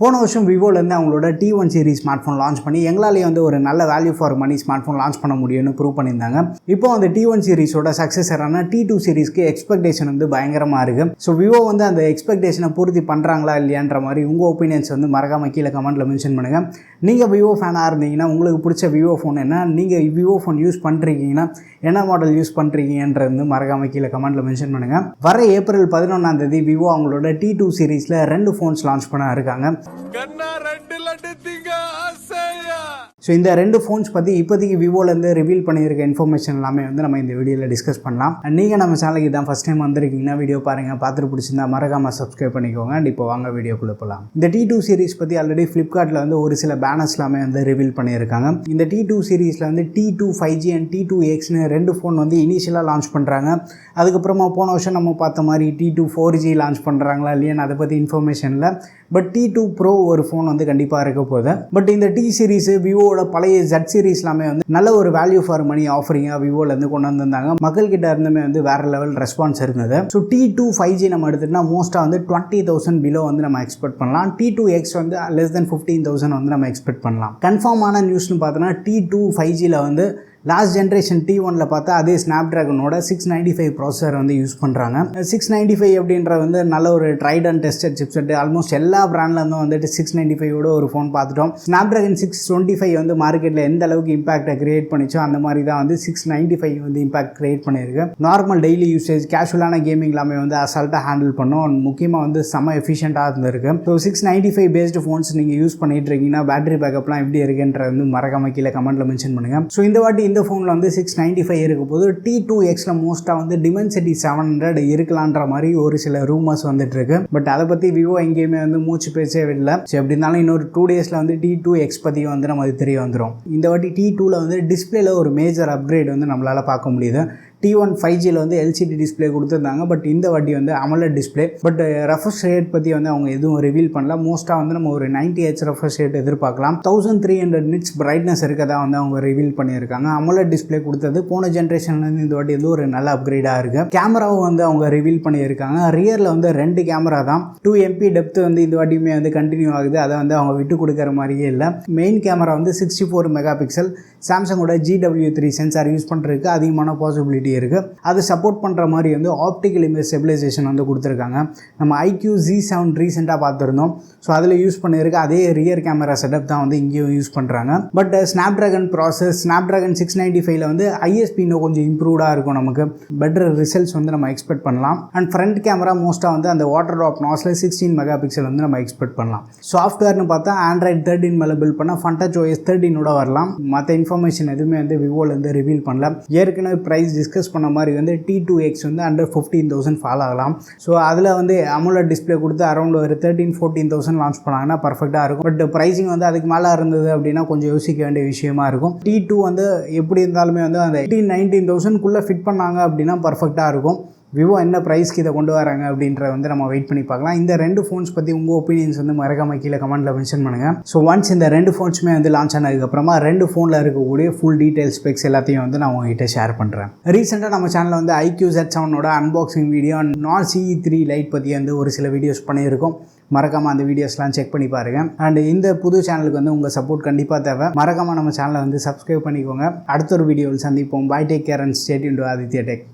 போன வருஷம் விவோலேருந்து அவங்களோட T1 series smart phone launch பண்ணி எங்களாலேயே வந்து ஒரு நல்ல value for money smart phone launch பண்ண முடியும்னு ப்ரூவ் பண்ணியிருந்தாங்க. இப்போ அந்த T1 சீரிஸோட சக்ஸஸரான T2 சீரிஸ்க்கு எக்ஸ்பெக்டேஷன் வந்து பயங்கரமாக இருக்குது. ஸோ விவோ வந்து அந்த எக்ஸ்பெக்டேஷனை பூர்த்தி பண்ணுறாங்களா இல்லையான்ற மாதிரி உங்கள் ஒப்பீனியன்ஸ் வந்து மறக்காமல் கீழே கமெண்ட்டில் மென்ஷன் பண்ணுங்கள். நீங்கள் விவோ ஃபேனாக இருந்தீங்கன்னா உங்களுக்கு பிடிச்ச விவோ ஃபோன் என்ன, நீங்கள் விவோ ஃபோன் யூஸ் பண்ணுறீங்கன்னா என்ன மாடல் யூஸ் பண்ணுறீங்கன்றது மறக்காமல் கீழே கமெண்ட்டில் மென்ஷன் பண்ணுங்கள். வர ஏப்ரல் 11 விவோ அவங்களோட T2 சீரிஸில் 2 ஃபோன்ஸ் லான்ச் பண்ண இருக்காங்க. ஸோ இந்த 2 ஃபோன்ஸ் பற்றி இப்போதைக்கு விவோலேருந்து ரிவீல் பண்ணியிருக்க இன்ஃபர்மேஷன் எல்லாமே வந்து நம்ம இந்த வீடியோவில் டிஸ்கஸ் பண்ணலாம். நீங்கள் நம்ம சேனலுக்கு தான் ஃபஸ்ட் டைம் வந்திருக்கீங்கன்னா வீடியோ பாருங்கள், பார்த்துட்டு பிடிச்சிருந்தா மறக்காமல் சப்ஸ்கிரைப் பண்ணிக்கோங்க. இப்போ வாங்க வீடியோக்குள்ளே போகலாம். இந்த T2 சீரிஸ் பற்றி ஆல்ரெடி ஃப்ளிப்கார்ட்டில் வந்து ஒரு சில பேனர்ஸ் எல்லாமே வந்து ரிவீல் பண்ணியிருக்காங்க. இந்த T2 சீரிஸில் வந்து T2 5G அண்ட் T2Xன்னு 2 ஃபோன் வந்து இனிஷியலாக லான்ச் பண்ணுறாங்க. அதுக்கப்புறமா போன வருஷம் நம்ம பார்த்த மாதிரி T2 4G லான்ச் பண்ணுறாங்களா இல்லையான்னு அதை பற்றி இன்ஃபர்மேஷன் இல்லை. பட் T2 Pro ஒரு ஃபோன் வந்து கண்டிப்பாக இருக்க போகுது. பட் இந்த T சீரிஸ் விவோட பழைய Z சீரிஸ் எல்லாமே வந்து நல்ல ஒரு வேல்யூ ஃபார் மணி ஆஃபரிங்காக விவோலேருந்து கொண்டு வந்திருந்தாங்க. மக்கள்கிட்ட இருந்துமே வந்து வேறு லெவல் ரெஸ்பான்ஸ் இருந்தது. ஸோ T2 5G நம்ம எடுத்துகிட்டோம்னா மோஸ்ட்டாக வந்து 20,000 பிலோ வந்து நம்ம எக்ஸ்பெக்ட் பண்ணலாம். T2X வந்து லெஸ் தென் 15,000 வந்து நம்ம எக்ஸ்பெக்ட் பண்ணலாம். கன்ஃபார்மான நியூஸ்னு பார்த்தோன்னா T2 5Gயில் வந்து லாஸ்ட் ஜென்ரேஷன் T1ல பார்த்தா அதே ஸ்னாப்ட்ராகனோட 695 ப்ராசஸர் வந்து யூஸ் பண்ணுறாங்க. 695 அப்படின்ற வந்து நல்ல ஒரு tried and tested chipset. Almost எல்லா பிராண்ட்லேருந்தும் வந்துட்டு 695ஓட ஒரு ஃபோன் பார்த்துட்டோம். ஸ்னாப்ட்ராகன் 625 வந்து மார்க்கெட்டில் எந்த அளவுக்கு இம்பாக்டை கிரியேட் பண்ணிச்சோ அந்த மாதிரி தான் வந்து 695 வந்து இம்பாக்ட் கிரியேட் பண்ணியிருக்கு. நார்மல் டெய்லி யூசேஜ் கேஷுவலான கேமிங் எல்லாமே வந்து அசால்ட்டாக ஹேண்டில் பண்ணோம். முக்கியமாக வந்து செம்ம எஃபிஷியண்ட்டாக இருந்திருக்கு. ஸோ 695 பேஸ்டு ஃபோன்ஸ் நீங்கள் யூஸ் பண்ணிட்டு இருக்கீங்கன்னா பேட்டரி பேக்கப்லாம் எப்படி இருக்குன்ற வந்து மறக்காம கீழே கமெண்ட்டில் மென்ஷன் பண்ணுங்கள். ஸோ இந்த வாட்டி இந்த ஃபோனில் வந்து 695 இருக்க போது T2Xல மோஸ்ட்டாக வந்து டிமென்சிட்டி 700 இருக்கலான்ற மாதிரி ஒரு சில ரூமர்ஸ் வந்துட்டு இருக்கு. பட் அதை பற்றி விவோ எங்கேயுமே வந்து மூச்சு பேசவே இல்லை. ஸோ எப்படி இருந்தாலும் இன்னொரு 2 டேஸில் வந்து T2X பற்றியும் வந்து நம்ம தெரிய வந்துடும். இந்த வாட்டி T2ல வந்து டிஸ்பிளேல ஒரு மேஜர் அப்கிரேட் வந்து நம்மளால் பார்க்க முடியுது. T1 5Gயில் வந்து LCD டிஸ்பிளே கொடுத்துருந்தாங்க. பட் இந்த வாட்டி வந்து AMOLED display. But refresh rate பற்றி வந்து அவங்க எதுவும் ரிவீல் பண்ணல. மோஸ்ட்டாக வந்து நம்ம ஒரு 90Hz ரெஃப்ரெஷ் ரேட் எதிர்பார்க்கலாம். 1300 nits பிரைட்னஸ் இருக்கதா வந்து அவங்க ரிவீல் பண்ணியிருக்காங்க. AMOLED டிஸ்பிளே கொடுத்தது போன ஜென்ரேஷன்லேருந்து இந்த வாட்டி வந்து ஒரு நல்ல அப்கிரேடாக இருக்குது. கேமராவும் வந்து அவங்க ரிவீல் பண்ணியிருக்காங்க. ரியரில் வந்து 2 கேமரா தான். 2 MP டெப்த் வந்து இந்த வாட்டியுமே வந்து கண்டினியூ ஆகுது. அதை வந்து அவங்க விட்டு கொடுக்குற மாதிரியே இல்லை. மெயின் கேமரா வந்து 64 மெகா பிக்சல். சாம்சங்கோட GW3 சென்சார் யூஸ் பண்ணுறதுக்கு அதிகமான பாசிபிலிட்டி இருக்குது. அது சப்போர்ட் பண்ணுற மாதிரி வந்து ஆப்டிக்கல் இமேஜ் ஸ்டெபிலைசேஷன் வந்து கொடுத்துருக்காங்க. நம்ம IQ Z7 ரீசெண்டாக பார்த்துருந்தோம். ஸோ அதில் யூஸ் பண்ணியிருக்க அதே ரியர் கேமரா செட்டப் தான் வந்து இங்கேயும் யூஸ் பண்ணுறாங்க. பட் ஸ்னாப்ட்ராகன் ப்ராசஸ் ஸ்னாப்ட்ராகன் 695ல் வந்து ISP இன்னும் கொஞ்சம் இம்ப்ரூவ்டாக இருக்கும். நமக்கு பெட்டர் ரிசல்ட்ஸ் வந்து நம்ம எக்ஸ்பெக்ட் பண்ணலாம். அண்ட் ஃப்ரண்ட் கேமரா மோஸ்ட்டாக வந்து அந்த வாட்டர் ட்ராப் நாஸ்ல 16 மெகா பிக்சல் வந்து நம்ம எக்ஸ்பெக்ட் பண்ணலாம். சாஃப்ட்வேர்னு பார்த்தா Android 13 மேலே பில்ட் பண்ண FunTouch OS 13ஓட வரலாம். மற்ற இன்ஃபர்மேஷன் எதுவுமே வந்து விவோலேருந்து ரிவீல் பண்ணல. ஏற்கனவே ப்ரைஸ் டிஸ்கஸ் பண்ண மாதிரி வந்து T2X வந்து அண்டர் 15,000 ஃபால் ஆகலாம். ஸோ அதில் வந்து AMOLED டிஸ்பிளே கொடுத்து அரௌண்ட் ஒரு 13-14,000 லான்ச் பண்ணாங்கன்னா பர்ஃபெக்டாக இருக்கும். பட் ப்ரைஸிங் வந்து அதுக்கு மேலே இருந்தது அப்படின்னா கொஞ்சம் யோசிக்க வேண்டிய விஷயமா இருக்கும். T2 வந்து எப்படி இருந்தாலுமே வந்து அந்த 18,000-19,000 ஃபிட் பண்ணாங்க அப்படின்னா பர்ஃபெக்டாக இருக்கும். விவோ என்ன ப்ரைஸ்க்கு இதை கொண்டு வராங்க அப்படின்ற வந்து நம்ம வெயிட் பண்ணி பார்க்கலாம். இந்த 2 ஃபோன்ஸ் பற்றி உங்கள் ஒப்பீனியன்ஸ் வந்து மறக்காம கீழே கமெண்ட்டில் மென்ஷன் பண்ணுங்கள். ஸோ ஒன்ஸ் இந்த 2 ஃபோன்ஸுமே வந்து லான்ச் ஆனதுக்கப்புறமா 2 ஃபோனில் இருக்கக்கூடிய ஃபுல் டீட்டெயில்ஸ் ஸ்பெக்ஸ் எல்லாத்தையும் வந்து நான் உங்ககிட்ட ஷேர் பண்ணுறேன். ரீசெண்டாக நம்ம சேனலில் வந்து IQ Z7ஓட அன்பாக்சிங் வீடியோ நான் CE3 லைட் பற்றி வந்து ஒரு சில வீடியோஸ் பண்ணியிருக்கோம். மறக்காமல் அந்த வீடியோஸ்லாம் செக் பண்ணி பாருங்கள். அண்ட் இந்த புது சேனலுக்கு வந்து உங்கள் சப்போர்ட் கண்டிப்பாக தேவை. மறக்காமல் நம்ம சேனலை வந்து சப்ஸ்கிரைப் பண்ணிக்கோங்க. அடுத்த ஒரு வீடியோவில் சந்திப்போம். Bye, take care and stay tuned to Aditya tech.